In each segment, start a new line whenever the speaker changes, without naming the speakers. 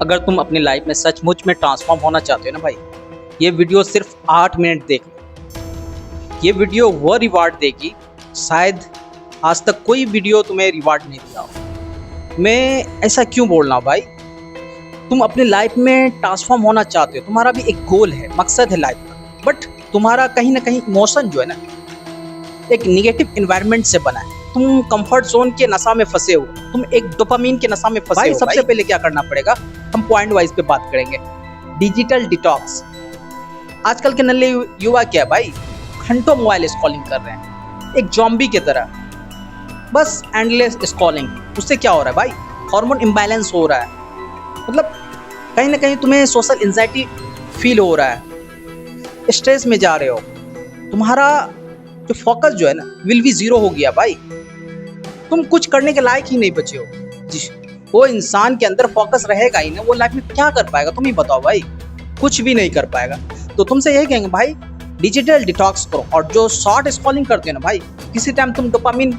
अगर तुम अपनी लाइफ में सचमुच में ट्रांसफॉर्म होना चाहते हो ना भाई, ये वीडियो सिर्फ 8 मिनट देख लो। ये वीडियो वो रिवार्ड देगी शायद आज तक कोई वीडियो तुम्हें रिवार्ड नहीं दिया हो। मैं ऐसा क्यों बोल रहा हूँ भाई, तुम अपनी लाइफ में ट्रांसफॉर्म होना चाहते हो, तुम्हारा भी एक गोल है, मकसद है लाइफ का, बट तुम्हारा कहीं ना कहीं इमोशन जो है ना एक निगेटिव एनवायरनमेंट से बना है। तुम कंफर्ट जोन के नशा में फंसे हो, तुम एक डोपामिन के नशा में फंसे हो। सबसे पहले क्या करना पड़ेगा, हम पॉइंट वाइज पे बात करेंगे। Digital detox. आजकल के नल्ले युवा क्या है भाई, घंटों मोबाइल स्क्रॉलिंग कर रहे हैं एक जॉम्बी की तरह, बस एंडलेस स्क्रॉलिंग। उससे क्या हो रहा है भाई, हार्मोन इम्बैलेंस हो रहा है, मतलब कहीं ना कहीं तुम्हें सोशल एंजाइटी फील हो रहा है, स्ट्रेस में जा रहे हो, तुम्हारा जो फोकस जो है ना विल बी जीरो हो गया भाई, तुम कुछ करने के लायक ही नहीं बचे हो। वो इंसान के अंदर फोकस रहेगा ही ना, वो लाइफ में क्या कर पाएगा, तुम ही बताओ भाई, कुछ भी नहीं कर पाएगा। तो तुमसे यही कहेंगे भाई, डिजिटल डिटॉक्स करो। और जो शॉर्ट स्क्रॉलिंग करते हो ना भाई, किसी टाइम तुम डोपामिन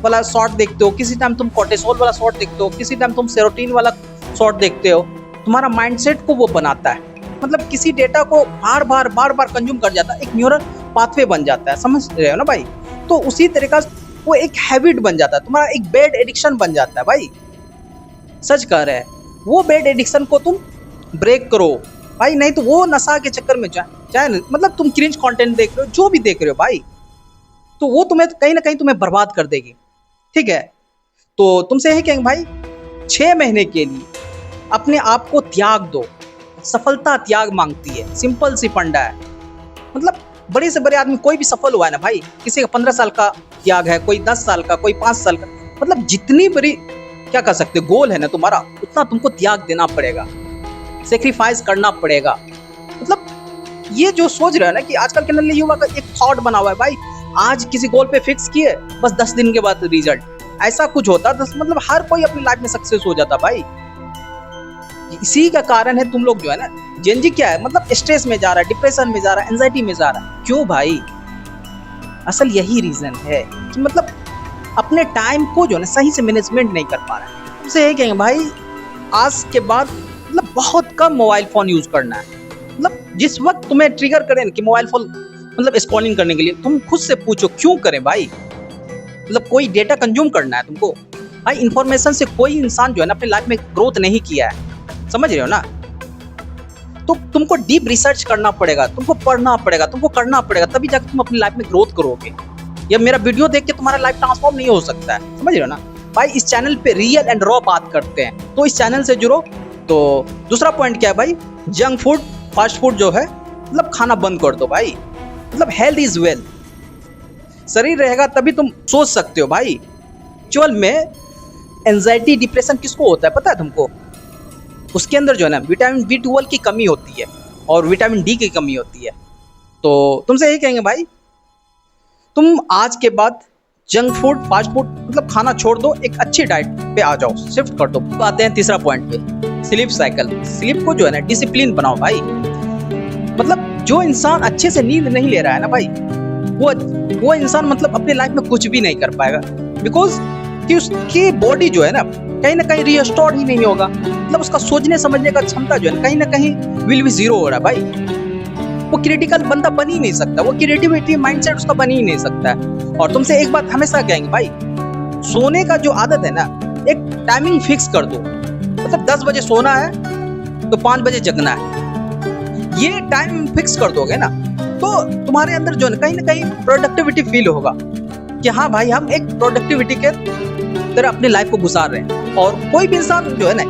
वाला शॉर्ट देखते हो, किसी टाइम तुम कोर्टिसोल वाला शॉर्ट देखते हो, किसी टाइम तुम सेरोटोनिन वाला शॉर्ट देखते हो, तुम्हारा माइंडसेट को वो बनाता है, मतलब किसी डेटा को बार बार कंज्यूम कर जाता है, एक न्यूरल पाथवे बन जाता है, समझ रहे हो ना भाई। तो उसी तरीका से वो एक हैबिट बन जाता है, तुम्हारा एक बैड एडिक्शन बन जाता है भाई, सच कह रहे हैं। वो बैड एडिक्शन को तुम ब्रेक करो भाई, नहीं तो वो नशा के चक्कर में चाहे मतलब तुम क्रिंज कंटेंट देख रहे हो, जो भी देख रहे हो भाई, तो वो तुम्हें कहीं ना कहीं तुम्हें बर्बाद कर देगी, ठीक है। तो तुमसे यही कहेंगे भाई, 6 महीने के लिए अपने आप को त्याग दो। सफलता त्याग मांगती है, सिंपल सी फंडा है। मतलब बड़े से बड़े आदमी कोई भी सफल हुआ है ना भाई, किसी का 15 साल का त्याग है, कोई 10 साल का, कोई 5 साल का, मतलब जितनी बड़ी क्या कर सकते गोल है ना तुम्हारा, उतना तुमको त्याग देना पड़ेगा, सेक्रीफाइस करना पड़ेगा। मतलब ये जो सोच रहे हो ना कि आजकल के नल्ले युवा का एक थॉट बना हुआ है भाई, आज किसी गोल पे फिक्स किए, बस 10 दिन के बाद रिजल्ट, ऐसा कुछ होता तो मतलब हर कोई अपनी लाइफ में सक्सेस हो जाता भाई। इसी का कारण है तुम लोग जो है ना, जेनजी क्या है, मतलब स्ट्रेस में जा रहा है, डिप्रेशन में जा रहा है, एंजाइटी में जा रहा है। क्यों भाई, असल यही रीजन है कि मतलब अपने टाइम को जो है ना सही से मैनेजमेंट नहीं कर पा रहा है। तुमसे यही कहेंगे भाई, आज के बाद मतलब बहुत कम मोबाइल फोन यूज करना है। मतलब जिस वक्त तुम्हें ट्रिगर करें कि मोबाइल फोन मतलब स्क्रॉलिंग करने के लिए, तुम खुद से पूछो क्यों करें भाई, मतलब कोई डेटा कंज्यूम करना है तुमको भाई। इंफॉर्मेशन से कोई इंसान जो है ना अपनी लाइफ में ग्रोथ नहीं किया है, समझ रहे हो ना। तो तुमको डीप रिसर्च करना पड़ेगा, तुमको पढ़ना पड़ेगा, तुमको करना पड़ेगा, तभी जाकर तुम अपनी लाइफ में ग्रोथ करोगे। या मेरा वीडियो देख के तुम्हारा लाइफ ट्रांसफॉर्म नहीं हो सकता है, समझ रहे हो ना भाई। इस चैनल पे रियल एंड रॉ बात करते हैं, तो इस चैनल से जुड़ो। तो दूसरा पॉइंट क्या है भाई, जंक फूड, फास्ट फूड जो है मतलब खाना बंद कर दो भाई। मतलब हेल्थ इज वेल्थ, शरीर रहेगा तभी तुम सोच सकते हो भाई। एक्चुअल में एंजाइटी डिप्रेशन किसको होता है पता है तुमको, उसके अंदर जो है ना विटामिन B12 की कमी होती है और विटामिन D की कमी होती है। तो तुमसे यही कहेंगे भाई, तुम आज के बाद जंक फूड, फास्ट फूड मतलब खाना छोड़ दो, एक अच्छी डाइट पे आ जाओ, शिफ्ट कर दो। आते हैं तीसरा पॉइंट पे, स्लीप साइकिल। स्लीप को जो है ना डिसिप्लिन बनाओ भाई। मतलब जो इंसान अच्छे से नींद नहीं ले रहा है ना भाई, वो इंसान मतलब अपनी लाइफ में कुछ भी नहीं कर पाएगा, बिकॉज कि उसकी बॉडी जो है ना कहीं रिस्टोर ही नहीं होगा। मतलब उसका सोचने समझने का क्षमता जो है ना कहीं विल भी जीरो हो रहा है भाई। वो क्रिटिकल बंदा बन ही नहीं सकता, वो क्रिएटिविटी माइंडसेट उसका बन ही नहीं सकता है। और तुमसे एक बात हमेशा कहेंगे भाई, सोने का जो आदत है ना, एक टाइमिंग फिक्स कर दो। मतलब 10 बजे सोना है तो 5 बजे जगना है, ये टाइम फिक्स कर दोगे ना, तो तुम्हारे अंदर जो है ना कहीं प्रोडक्टिविटी फील होगा कि हाँ भाई हम एक प्रोडक्टिविटी के तरह अपनी लाइफ को गुजार रहे हैं। और कोई भी इंसान जो है ना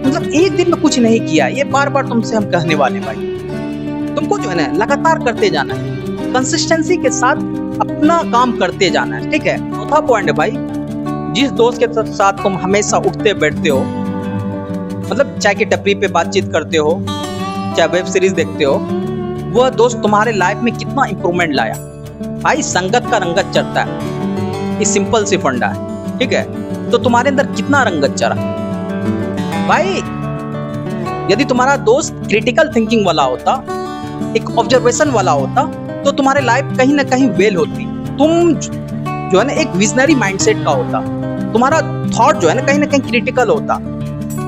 मतलब एक दिन में कुछ नहीं किया, ये बार बार तुमसे हम कहने वाले भाई, तुमको जो है ना लगातार करते जाना है, कंसिस्टेंसी के साथ अपना काम करते जाना है, ठीक है। चौथा पॉइंट है भाई, जिस दोस्त के साथ तुम हमेशा उठते बैठते हो, मतलब चाय की टपरी पे बातचीत करते हो, चाहे वेब सीरीज देखते हो, वह दोस्त तुम्हारे लाइफ में कितना इंप्रूवमेंट लाया भाई। संगत का रंगत चढ़ता है, ये सिंपल सी फंडा है, ठीक है। तो तुम्हारे अंदर कितना रंगत चढ़ा भाई। यदि तुम्हारा दोस्त क्रिटिकल थिंकिंग वाला होता, एक ऑब्जर्वेशन वाला होता, तो तुम्हारे लाइफ कहीं ना कहीं वेल होती। तुम जो है ना एक विजनरी माइंडसेट का होता, तुम्हारा थॉट जो है ना कहीं क्रिटिकल होता,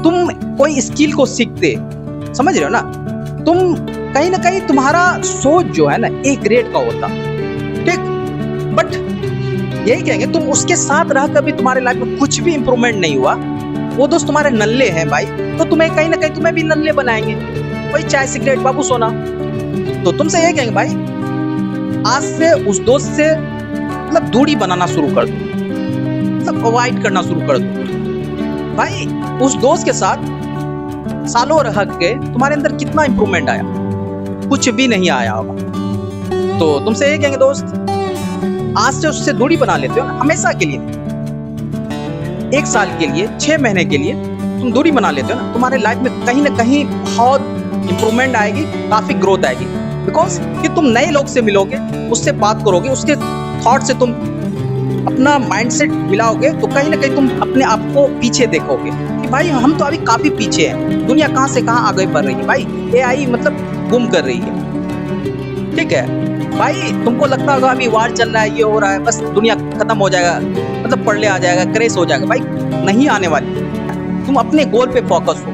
तुम कोई स्किल को सीखते, समझ रहे हो ना, तुम कहीं ना कहीं तुम्हारा सोच जो है ना एक रेट का होता, ठीक, बट यही कहेंगे तुम उसके साथ रहकर भी तुम्हारे लाइफ में कुछ भी इंप्रूवमेंट नहीं हुआ, वो दोस्त तुम्हारे नल्ले हैं भाई, तो तुम्हें कहीं ना कहीं तुम्हें भी नल्ले बनाएंगे, भाई चाय सिगरेट बाबू सोना। तो तुमसे यही कहेंगे भाई आज से उस दोस्त से मतलब दूरी बनाना शुरू कर दो, मतलब अवॉइड करना शुरू कर दो। भाई उस दोस्त के साथ सालों रह के तुम्हारे अंदर कितना इंप्रूवमेंट आया, कुछ भी नहीं आया होगा। तो तुमसे यही कहेंगे दोस्त आज से उससे दूरी बना लेते हो, हमेशा के लिए, 1 साल के लिए, 6 महीने के लिए तुम दूरी बना लेते हो ना, तुम्हारे लाइफ में कहीं ना कहीं बहुत इंप्रूवमेंट आएगी, काफी ग्रोथ आएगी। बिकॉज कि तुम नए लोग से मिलोगे, उससे बात करोगे, उसके थॉट से तुम अपना माइंडसेट मिलाओगे, तो कहीं ना कहीं तुम अपने आप को पीछे देखोगे कि भाई हम तो अभी काफी पीछे हैं, दुनिया कहाँ से कहाँ आगे बढ़ रही है भाई, AI मतलब गुम कर रही है, ठीक है भाई। तुमको लगता होगा अभी वार चल रहा है, ये हो रहा है, बस दुनिया खत्म हो जाएगा, मतलब पड़ले आ जाएगा, क्रैश हो जाएगा, भाई नहीं आने वाली। तुम अपने गोल पे फोकस हो,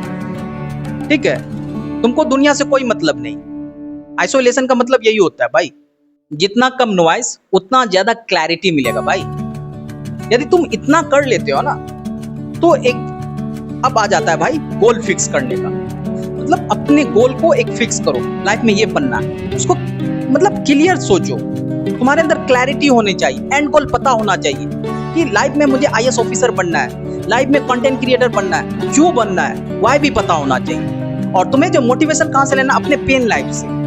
ठीक है, तुमको दुनिया से कोई मतलब नहीं। आइसोलेशन का मतलब यही होता है भाई, जितना कम नॉइज उतना ज्यादा क्लैरिटी मिलेगा भाई। यदि तुम इतना कर लेते हो ना, तो एक अब आ जाता है भाई गोल फिक्स करने का, मतलब अपने गोल को एक फिक्स करो, लाइफ में ये बनना है, उसको मतलब क्लियर सोचो, तुम्हारे अंदर क्लैरिटी होनी चाहिए, एंड गोल पता होना चाहिए कि लाइफ में मुझे IAS ऑफिसर बनना है, लाइफ में कंटेंट क्रिएटर बनना है, क्यों बनना है, वाई भी पता होना चाहिए। और तुम्हें जो मोटिवेशन कहाँ से लेना, अपने पेन लाइफ से।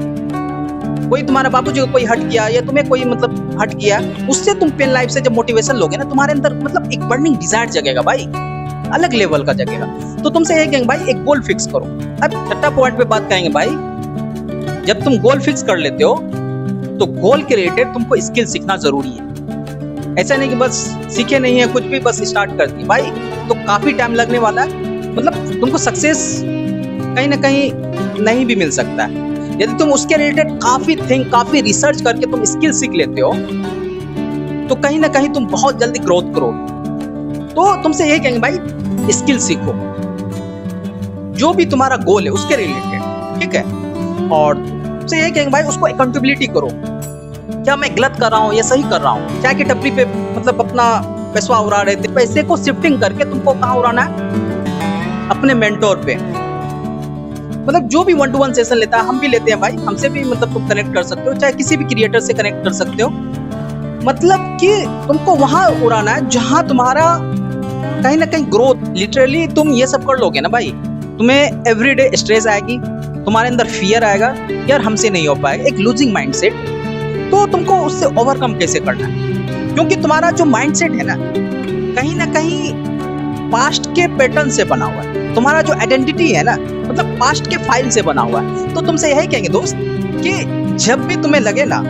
कोई तुम्हारा बाबूजी को कोई हट गया या तुम्हें कोई मतलब हट गया, उससे तुम पेन लाइफ से जब मोटिवेशन लोगे ना, तुम्हारे अंदर मतलब एक बर्निंग डिजायर जगेगा भाई, अलग लेवल का जगेगा। तो तुमसे ये कहेंगे भाई एक गोल फिक्स करो। अब छठा पॉइंट पे बात करेंगे भाई, जब तुम गोल फिक्स कर लेते हो तो गोल के रिलेटेड तुमको स्किल सीखना जरूरी है। ऐसा नहीं कि बस सीखे नहीं है कुछ भी बस स्टार्ट कर दी, भाई तो काफी टाइम लगने वाला है, मतलब तुमको सक्सेस कहीं ना कहीं नहीं भी मिल सकता है। यदि तुम उसके रिलेटेड काफी रिसर्च करके तुम स्किल सीख लेते हो, तो कहीं ना कहीं तुम बहुत जल्दी ग्रोथ करो। तो तुमसे यही कहेंगे भाई स्किल सीखो, जो भी तुम्हारा गोल है उसके रिलेटेड, ठीक है। और तुमसे यही कहेंगे भाई उसको अकाउंटेबिलिटी करो, क्या मैं गलत कर रहा हूँ या सही कर रहा हूँ। चाय की टपरी पे मतलब अपना पैसा उड़ा रहे थे, पैसे को शिफ्टिंग करके तुमको कहाँ उड़ाना है, अपने मेंटोर पे। मतलब जो भी 1-to-1 सेशन लेता है, हम भी लेते हैं भाई, हमसे भी मतलब तुम कनेक्ट कर सकते हो, चाहे किसी भी क्रिएटर से कनेक्ट कर सकते हो। मतलब कि तुमको वहां उड़ाना है जहां तुम्हारा कहीं ना कहीं ग्रोथ, लिटरली तुम ये सब कर लोगे ना भाई, तुम्हें एवरीडे स्ट्रेस आएगी, तुम्हारे अंदर फियर आएगा, यार हमसे नहीं हो पाएगा, एक लूजिंग माइंडसेट। तो तुमको उससे ओवरकम कैसे करना है, क्योंकि तुम्हारा जो माइंडसेट है ना कहीं पास्ट के पैटर्न से बना हुआ है, तुम्हारा जो आइडेंटिटी है ना मतलब पास्ट के फाइल से बना हुआ है। तो तुमसे यही कहेंगे दोस्त कि जब भी तुम्हें लगे ना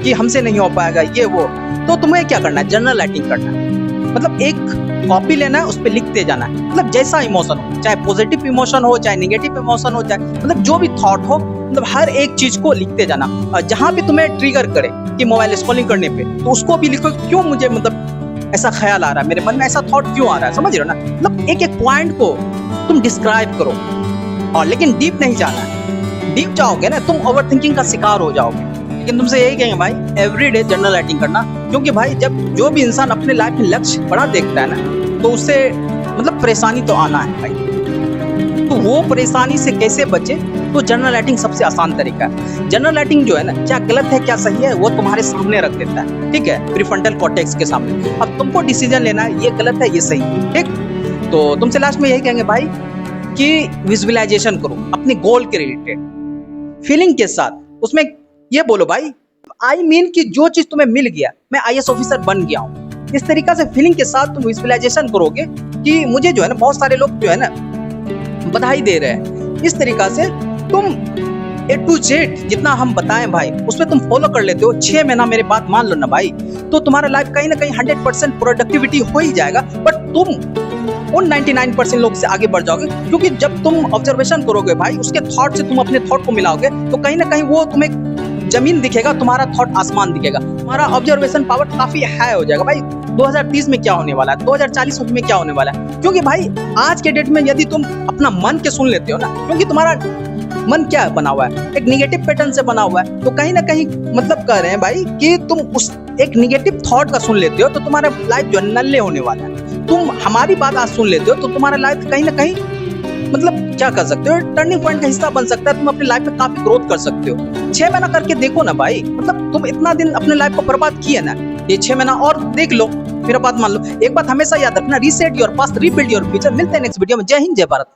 कि हमसे नहीं हो पाएगा ये वो, तो तुम्हें क्या करना है, जर्नल राइटिंग करना है। मतलब एक कॉपी लेना है, उस पर लिखते जाना है, मतलब जैसा इमोशन हो, चाहे पॉजिटिव इमोशन हो चाहे नेगेटिव इमोशन हो, चाहे मतलब जो भी थॉट हो, मतलब हर एक चीज को लिखते जाना। और जहां भी तुम्हें ट्रिगर करे कि मोबाइल स्क्रॉलिंग करने पे, तो उसको भी लिखो, क्यों मुझे मतलब ऐसा ख्याल आ रहा है, मेरे मन में ऐसा थॉट क्यों आ रहा है, समझ रहे हो ना। मतलब एक एक पॉइंट को तुम डिस्क्राइब करो, और लेकिन डीप नहीं जाना है, डीप जाओगे ना तुम ओवरथिंकिंग का शिकार हो जाओगे। लेकिन तुमसे यही कहेंगे भाई एवरीडे जर्नल राइटिंग करना, क्योंकि भाई जब जो भी इंसान अपने लाइफ में लक्ष्य बड़ा देखता है ना, तो उससे मतलब परेशानी तो आना है भाई। तो वो परेशानी से कैसे बचे, तो जर्नल राइटिंग सबसे आसान तरीका है। जर्नल राइटिंग जो है ना, क्या गलत है क्या सही है वो तुम्हारे सामने रख देता है, ठीक है, प्रीफ्रंटल कॉर्टेक्स के सामने। अब तुमको डिसीजन लेना है, ये गलत है ये सही है, ठीक। तो तुमसे लास्ट में यही कहेंगे भाई कि विजुअलाइजेशन करो अपने गोल के रिलेटेड फीलिंग के साथ, उसमें ये बोलो भाई आई मीन कि जो चीज तुम्हें मिल गया, मैं IAS ऑफिसर बन गया हूँ। इस तरीका से फीलिंग के साथ तुम विजुअलाइजेशन करोगे कि मुझे जो है ना, बहुत सारे लोग जो है ना बधाई दे रहे हैं। इस तरीका से तुम A to Z जितना हम बताएं भाई, उसमें तुम फॉलो कर लेते हो, 6 महीना मेरे बात मान लो ना भाई, तो तुम्हारा लाइफ कहीं ना कहीं 100% प्रोडक्टिविटी हो ही जाएगा। बट तुम उन 99% लोग से आगे बढ़ जाओगे, क्योंकि जब तुम ऑब्जर्वेशन करोगे भाई, उसके थॉट से तुम अपने थॉट को मिलाओगे, तो कहीं ना कहीं वो तुम्हें जमीन दिखेगा, तुम्हारा थॉट आसमान दिखेगा, तुम्हारा ऑब्जर्वेशन पावर काफी हाई हो जाएगा भाई। 2030 में क्या होने वाला है, 2040 में क्या होने वाला है। क्योंकि भाई आज के डेट में यदि तुम अपना मन के सुन लेते हो ना, क्योंकि तुम्हारा मन क्या बना हुआ है, एक निगेटिव पैटर्न से बना हुआ है, तो कहीं ना कहीं मतलब कह रहे हैं भाई कि तुम उस एक निगेटिव थॉट का सुन लेते हो तो तुम्हारा लाइफ जो नल्ले होने वाला है। तुम हमारी बात आज सुन लेते हो तो तुम्हारा लाइफ कहीं ना कहीं मतलब क्या कर सकते हो, टर्निंग पॉइंट का हिस्सा बन सकता है। तुम अपनी लाइफ में काफी ग्रोथ कर सकते हो। 6 महीना करके देखो ना भाई, मतलब तुम इतना दिन अपने लाइफ को बर्बाद किए ना, ये 6 महीना और देख लो, मेरा बात मान लो। एक बात हमेशा याद रखना, reset your past, rebuild your future. मिलते हैं नेक्स्ट वीडियो में। जय हिंद, जय भारत।